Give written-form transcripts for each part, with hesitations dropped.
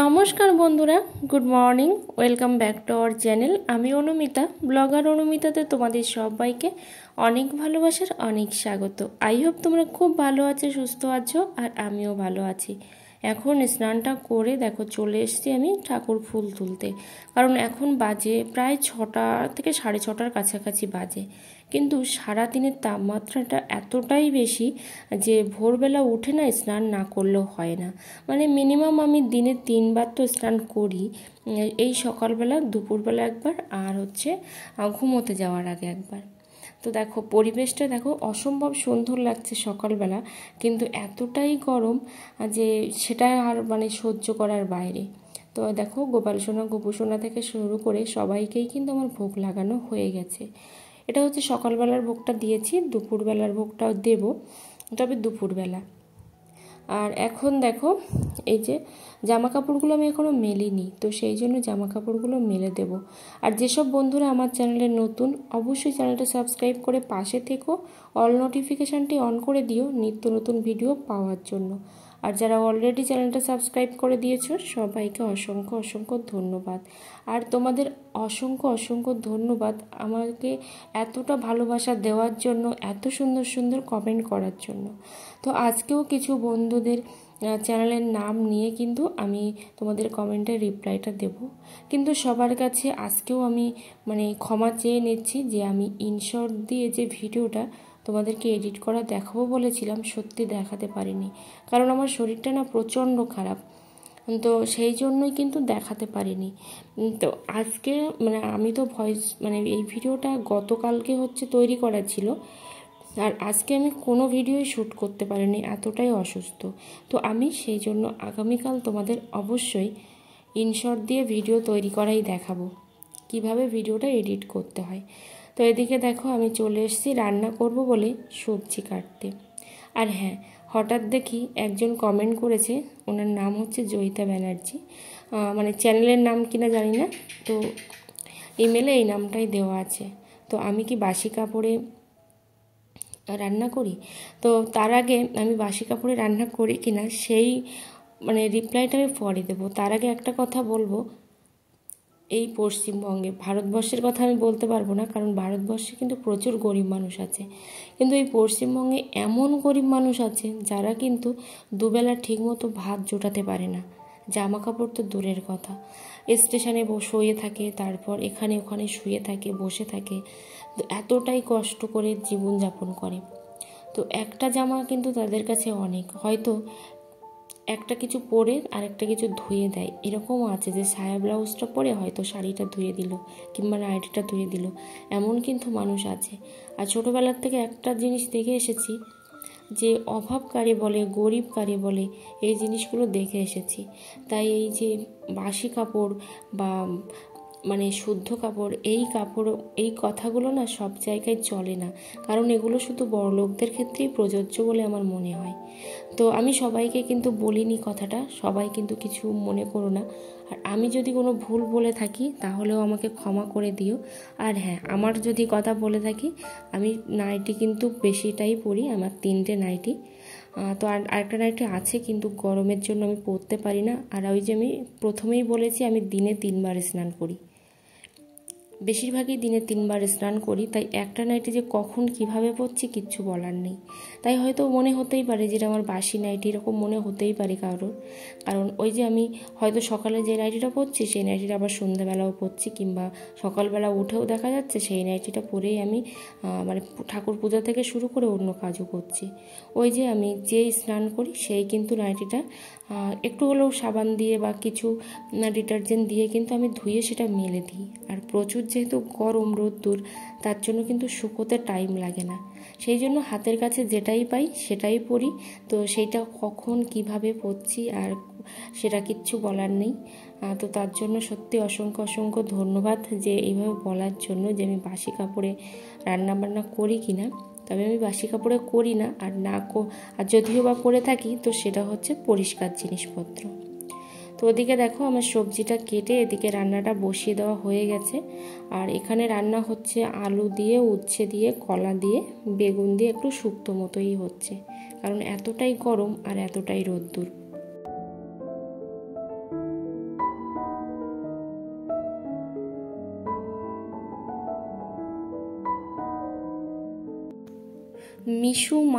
নমস্কার বন্ধুরা, good morning. Welcome back to our channel. আমি অনুমিতা, ব্লগার অনুমিতাতে তোমাদের সবাইকে অনেক ভালোবাসার অনেক স্বাগত। আই হোপ তোমরা খুব ভালো আছো, সুস্থ আছো, আর আমিও ভালো আছি। এখন স্নানটা করে দেখো চলে এসেছি আমি ঠাকুর ফুল তুলতে, কারণ এখন বাজে প্রায় 6টা থেকে 6:30টার কাছাকাছি বাজে। কিন্তু সারাদিনের তাপমাত্রাটা এতটাই বেশি যে ভোরবেলা উঠে না স্নান না করলেও হয় না। মানে মিনিমাম আমি দিনে 3বার তো স্নান করি, এই সকালবেলা, দুপুরবেলা একবার, আর ঘুমোতে যাওয়ার আগে একবার। তো দেখো পরিবেশটা দেখো অসম্ভব সুন্দর লাগছে সকালবেলা, কিন্তু এতটাই গরম যে সেটা আর সহ্য করার বাইরে। তো দেখো গোপাল সোনা, গোপু সোনা থেকে শুরু করে সবাইকেই কিন্তু আমার ভোগ লাগানো হয়ে গেছে। এটা সকালবেলার ভোগটা দিয়েছি, দুপুরবেলার ভোগটাও দেব, তবে দুপুরবেলা। আর এখন দেখো এই যে জামা কাপড়গুলো আমি এখনও মেলিনি, তো সেই জন্য জামা কাপড়গুলো মেলে দেব। আর যেসব বন্ধুরা আমার চ্যানেলে নতুন, অবশ্যই চ্যানেলটা সাবস্ক্রাইব করে পাশে থেকো, অল নোটিফিকেশানটি অন করে দিও নিত্য নতুন ভিডিও পাওয়ার জন্য। আর যারা অলরেডি চ্যানেলটা সাবস্ক্রাইব করে দিয়েছো সবাইকে অসংখ্য অসংখ্য ধন্যবাদ। আর তোমাদের অসংখ্য অসংখ্য ধন্যবাদ আমাকে এতটা ভালোবাসা দেওয়ার জন্য, এত সুন্দর সুন্দর কমেন্ট করার জন্য। তো আজকেও কিছু বন্ধুদের চ্যানেলের নাম নিয়ে কিন্তু আমি তোমাদের কমেন্টের রিপ্লাইটা দেব। কিন্তু সবার কাছে আজকেও আমি ক্ষমা চেয়ে নিচ্ছি যে আমি ইনশর্ট দিয়ে যে ভিডিওটা তোমাদেরকে এডিট করা দেখাবো বলেছিলাম, সত্যি দেখাতে পারিনি, কারণ আমার শরীরটা না প্রচণ্ড খারাপ। তো সেই জন্যই কিন্তু দেখাতে পারিনি। তো আজকে আমি তো ভয়েস এই ভিডিওটা গতকালকে তৈরি করা ছিল, আর আজকে আমি কোনো ভিডিওই শ্যুট করতে পারিনি, এতটাই অসুস্থ। তো আমি সেই জন্য আগামীকাল তোমাদের অবশ্যই ইনশর্ট দিয়ে ভিডিও তৈরি করাই দেখাবো, কিভাবে ভিডিওটা এডিট করতে হয়। তো এদিকে দেখো আমি চলে এসেছি রান্না করব বলে সবজি কাটতে। আর হ্যাঁ, হঠাৎ দেখি একজন কমেন্ট করেছে, ওনার নাম জয়িতা ব্যানার্জি, চ্যানেলের নাম কিনা জানি না, তো ইমেলে এই নামটাই দেওয়া আছে। তো আমি কি বাসি কাপড়ে রান্না করি? তো তার আগে আমি বাসি কাপড়ে রান্না করি কিনা সেই রিপ্লাইটা আমি পরে দেবো। তার আগে একটা কথা বলবো, এই পশ্চিমবঙ্গে, ভারতবর্ষের কথা আমি বলতে পারবো না, কারণ ভারতবর্ষে কিন্তু প্রচুর গরিব মানুষ আছে, কিন্তু এই পশ্চিমবঙ্গে এমন গরিব মানুষ আছে যারা কিন্তু দুবেলা ঠিকমতো ভাত জোটাতে পারে না, জামা কাপড় তো দূরের কথা। স্টেশনে শুয়ে থাকে, তারপর এখানে ওখানে শুয়ে থাকে, বসে থাকে, এতটাই কষ্ট করে জীবনযাপন করে। তো একটা জামা কিন্তু তাদের কাছে অনেক, হয়তো একটা কিছু পরে আরেকটা কিছু ধুয়ে দেয়, এরকমও আছে যে সায়া ব্লাউজটা পরে হয়তো শাড়িটা ধুয়ে দিল কিংবা নাইটিটা ধুয়ে দিল, এমন কিন্তু মানুষ আছে। আর ছোটোবেলার থেকে একটা জিনিস দেখে এসেছি, যে অভাব কারে বলে, গরিব কারে বলে, এই জিনিসগুলো দেখে এসেছি। তাই এই যে বাসি কাপড় বা শুদ্ধ কাপড়, এই কথাগুলো না সব জায়গায় চলে না, কারণ এগুলো শুধু বড়লোকদের ক্ষেত্রেই প্রযোজ্য বলে আমার মনে হয়। তো আমি সবাইকে কিন্তু বলিনি কথাটা, সবাই কিন্তু কিছু মনে করো না। আর আমি যদি কোনো ভুল বলে থাকি তাহলেও আমাকে ক্ষমা করে দিও। আর হ্যাঁ, আমার যদি কথা বলে থাকি, আমি নাইটি কিন্তু বেশিটাই পরি, আমার 3টে নাইটি। তো আরেকটা নাইটি আছে, কিন্তু গরমের জন্য আমি পরতে পারি না। আর ওই যে আমি প্রথমেই বলেছি আমি দিনে 3বার স্নান করি, বেশিরভাগই দিনে 3বার স্নান করি, তাই একটা নাইটি যে কখন কিভাবে পরছি কিচ্ছু বলার নেই। তাই হয়তো মনে হতেই পারে যেটা আমার বাসি নাইটি, এরকম মনে হতেই পারে কারোর, কারণ ওই যে আমি হয়তো সকালে যে নাইটিটা পরছি সেই নাইটিটা আবার সন্ধ্যাবেলাও পরছি, কিংবা সকালবেলা উঠেও দেখা যাচ্ছে সেই নাইটিটা পরেই আমি ঠাকুর পূজা থেকে শুরু করে অন্য কাজও করছি। ওই যে আমি যেই স্নান করি সেই কিন্তু নাইটিটা একটু হলেও সাবান দিয়ে বা কিছু ডিটারজেন্ট দিয়ে কিন্তু আমি ধুয়ে সেটা মেলে দিই। আর প্রচুর যেহেতু গরম, রোদ্দুর, তার জন্য কিন্তু শুকোতে টাইম লাগে না, সেই জন্য হাতের কাছে যেটাই পাই সেটাই পরি। তো সেইটা কখন কিভাবে পরছি আর সেটা কিচ্ছু বলার নেই। তো তার জন্য সত্যি অসংখ্য অসংখ্য ধন্যবাদ যে এইভাবে বলার জন্য যে আমি বাসি কাপড়ে রান্নাবান্না করি কিনা। তবে আমি বাসি কাপড়ে করি না, আর যদিও বা করে থাকি তো সেটা পরিষ্কার জিনিসপত্র। তো ওদিকে দেখো আমার সবজিটা কেটে এদিকে রান্নাটা বসিয়ে দেওয়া হয়ে গেছে। আর এখানে রান্না হচ্ছে আলু দিয়ে, উচ্ছে দিয়ে, কলা দিয়ে, বেগুন দিয়ে, একটু শুক্তো মতোই হচ্ছে, কারণ এতটাই গরম আর এতটাই রোদ্দুর।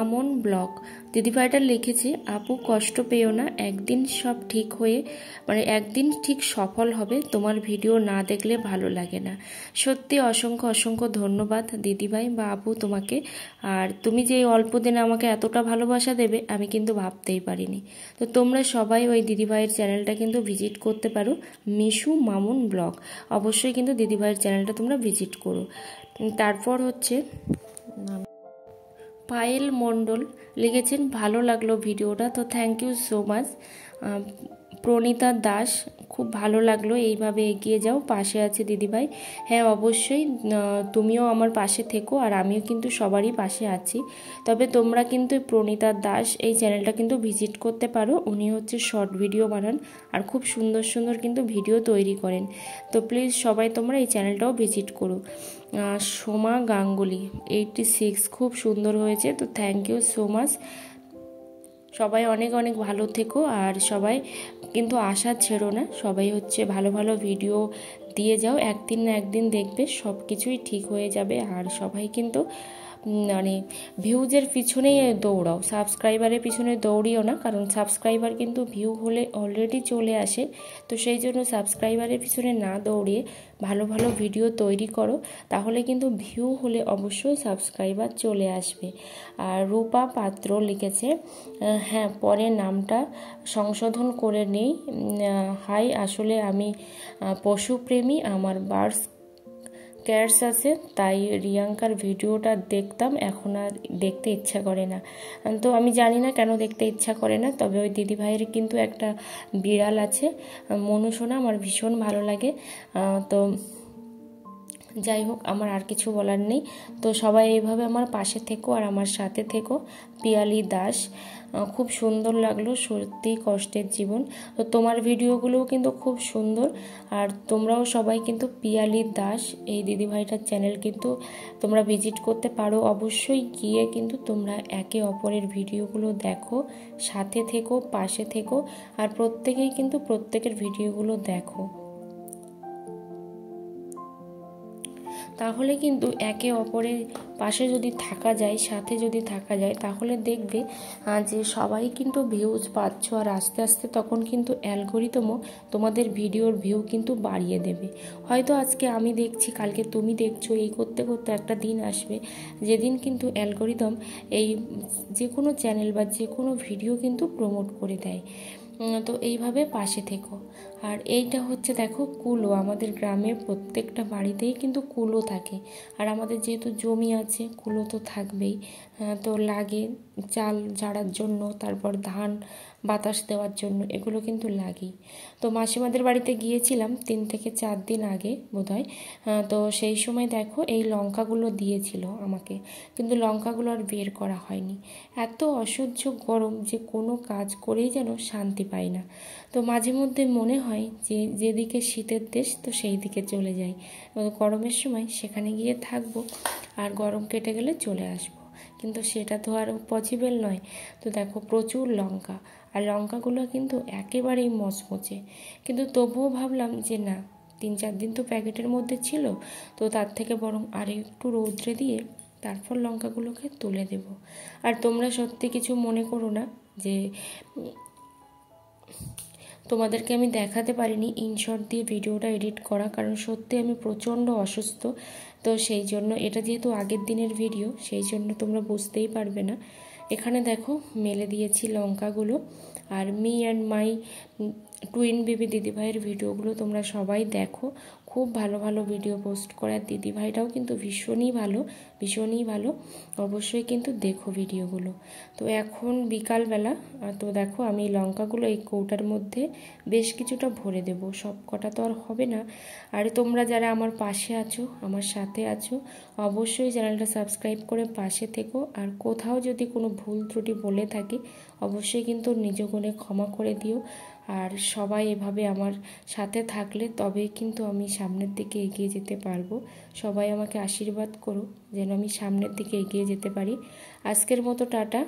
মামন ব্লগ। দিদিভাইটা লিখেছে, আপু কষ্ট পেও না, একদিন সব ঠিক হয়ে একদিন ঠিক সফল হবে, তোমার ভিডিও না দেখলে ভালো লাগে না। সত্যি অসংখ্য অসংখ্য ধন্যবাদ দিদিভাই বা আপু তোমাকে। আর তুমি যে অল্প দিনে আমাকে এতটা ভালোবাসা দেবে আমি কিন্তু ভাবতেই পারিনি। তো তোমরা সবাই ওই দিদিভাইয়ের চ্যানেলটা কিন্তু ভিজিট করতে পারো, মিশু মামুন ব্লগ। অবশ্যই কিন্তু দিদিভাইয়ের চ্যানেলটা তোমরা ভিজিট করো। তারপর হচ্ছে পায়েল মণ্ডল লিখেছেন, ভালো লাগলো ভিডিওটা, তো thank you so much. Pranita Das, খুব ভালো লাগলো, এইভাবে এগিয়ে যাও, পাশে আছে দিদিভাই। হ্যাঁ অবশ্যই, তুমিও আমার পাশে থেকো, আর আমিও কিন্তু সবারই পাশে আছি। তবে তোমরা কিন্তু প্রণীতা দাস এই চ্যানেলটা কিন্তু ভিজিট করতে পারো। উনি হচ্ছে শর্ট ভিডিও বানান আর খুব সুন্দর সুন্দর কিন্তু ভিডিও তৈরি করেন। তো প্লিজ সবাই তোমরা এই চ্যানেলটাও ভিজিট করো। সোমা গাঙ্গুলি 86, খুব সুন্দর হয়েছে, তো থ্যাংক ইউ সো মাচ। সবাই অনেক অনেক ভালো থেকো, আর সবাই কিন্তু আশা ছেড়ো না, সবাই হচ্ছে ভালো ভালো ভিডিও দিয়ে যাও, একদিন না একদিন দেখবে সব কিছুই ঠিক হয়ে যাবে। আর সবাই কিন্তু ভিউজের পিছনেই দৌড়াও, সাবস্ক্রাইবারের পিছনে দৌড়িও না, কারণ সাবস্ক্রাইবার কিন্তু ভিউ হলে অলরেডি চলে আসে। তো সেই জন্য সাবস্ক্রাইবারের পিছনে না দৌড়িয়ে ভালো ভালো ভিডিও তৈরি করো, তাহলে কিন্তু ভিউ হলে অবশ্যই সাবস্ক্রাইবার চলে আসবে। আর রূপা পাত্র লিখেছে, হ্যাঁ পরে নামটা সংশোধন করে নেই। হাই, আসলে আমি পশুপ্রেমী, আমার বার্ডস ক্যাটস আছে, তাই রিয়াঙ্কার ভিডিওটা দেখতাম, এখন আর দেখতে ইচ্ছা করে না। তো আমি জানি না কেন দেখতে ইচ্ছা করে না, তবে ওই দিদিভাইয়ের কিন্তু একটা বিড়াল আছে মনুসোনা, আমার ভীষণ ভালো লাগে। তো যাই হোক, আমার আর কিছু বলার নেই। তো সবাই এইভাবে আমার পাশে থেকো আর আমার সাথে থেকো। পিয়ালি দাস, খুব সুন্দর লাগলো, সত্যি কষ্টের জীবন। তো তোমার ভিডিওগুলোও কিন্তু খুব সুন্দর, আর তোমরাও সবাই কিন্তু পিয়ালি দাস এই দিদিভাইটার চ্যানেল কিন্তু তোমরা ভিজিট করতে পারো। অবশ্যই গিয়ে কিন্তু তোমরা একে অপরের ভিডিওগুলো দেখো, সাথে থেকো, পাশে থেকো, আর প্রত্যেকেই কিন্তু প্রত্যেকের ভিডিওগুলো দেখো। তাহলে কিন্তু একে অপরের পাশে যদি থাকা যায়, সাথে যদি থাকা যায়, তাহলে দেখবে যে সবাই কিন্তু ভিউজ পাচ্ছ, আর আস্তে আস্তে তখন কিন্তু অ্যালগোরিদমও তোমাদের ভিডিওর ভিউ কিন্তু বাড়িয়ে দেবে। হয়তো আজকে আমি দেখছি, কালকে তুমি দেখছো, এই করতে করতে একটা দিন আসবে যেদিন কিন্তু অ্যালগোরিদম এই যে কোনো চ্যানেল বা যে কোনো ভিডিও কিন্তু প্রমোট করে দেয়। তো এইভাবে পাশে থেকো। আর এইটা হচ্ছে দেখো কুলো, আমাদের গ্রামের প্রত্যেকটা বাড়িতেই কিন্তু কুলো থাকে, আর আমাদের যেহেতু জমি আছে কুলো তো থাকবেই। তো লাগে চাল ঝাড়ার জন্য, তারপর ধান বাতাস দেওয়ার জন্য, এগুলো কিন্তু লাগেই। তো মাসিমাদের বাড়িতে গিয়েছিলাম 3 থেকে 4 দিন আগে বোধহয়। তো সেই সময় দেখো এই লঙ্কাগুলো দিয়েছিল আমাকে, কিন্তু লঙ্কাগুলো আর বের করা হয়নি। এত অসহ্য গরম যে কোনো কাজ করেই যেন শান্তি পাই না। তো মাঝে মধ্যে মনে হয় যে যেদিকে শীতের দেশ তো সেই দিকে চলে যাই, গরমের সময় সেখানে গিয়ে থাকবো, আর গরম কেটে গেলে চলে আসবো, কিন্তু সেটা তো আর পসিবল নয়। তো দেখো প্রচুর লঙ্কা, আর লঙ্কাগুলো কিন্তু একেবারেই মচমচে, কিন্তু তবুও ভাবলাম যে না, 3-4 দিন তো প্যাকেটের মধ্যে ছিল, তো তার থেকে বরং আর একটু রৌদ্রে দিয়ে তারপর লঙ্কাগুলোকে তুলে দেব। আর তোমরা সত্যি কিছু মনে করো না যে তোমাদেরকে আমি দেখাতে পারিনি ইনশর্ট দিয়ে ভিডিওটা এডিট করা, কারণ সত্যি আমি প্রচণ্ড অসুস্থ। তো সেই জন্য, এটা যেহেতু আগের দিনের ভিডিও, সেই জন্য তোমরা বুঝতেই পারবে না। এখানে দেখো মেলে দিয়েছি লঙ্কাগুলো। আর me and my twin baby দিদিভাইয়ের ভিডিওগুলো তোমরা সবাই দেখো, খুব ভালো ভালো ভিডিও পোস্ট করে, আর দিদিভাইটাও কিন্তু ভীষণই ভালো, ভীষণই ভালো। অবশ্যই কিন্তু দেখো ভিডিওগুলো। তো এখন বিকালবেলা, তো দেখো আমি লঙ্কাগুলো এই কৌটার মধ্যে বেশ কিছুটা ভরে দেব, সব কটা তো আর হবে না। আর তোমরা যারা আমার পাশে আছো, আমার সাথে আছো, অবশ্যই চ্যানেলটা সাবস্ক্রাইব করে পাশে থেকো। আর কোথাও যদি কোনো ভুল ত্রুটি বলে থাকি অবশ্যই কিন্তু নিজ গুণে ক্ষমা করে দিও। আর সবাই এভাবে আমার সাথে থাকলে তবেই কিন্তু আমি সামনের দিকে এগিয়ে যেতে পারবো। সবাই আমাকে আশীর্বাদ করো যেন আমি সামনের দিকে এগিয়ে যেতে পারি। আজকের মতো টাটা।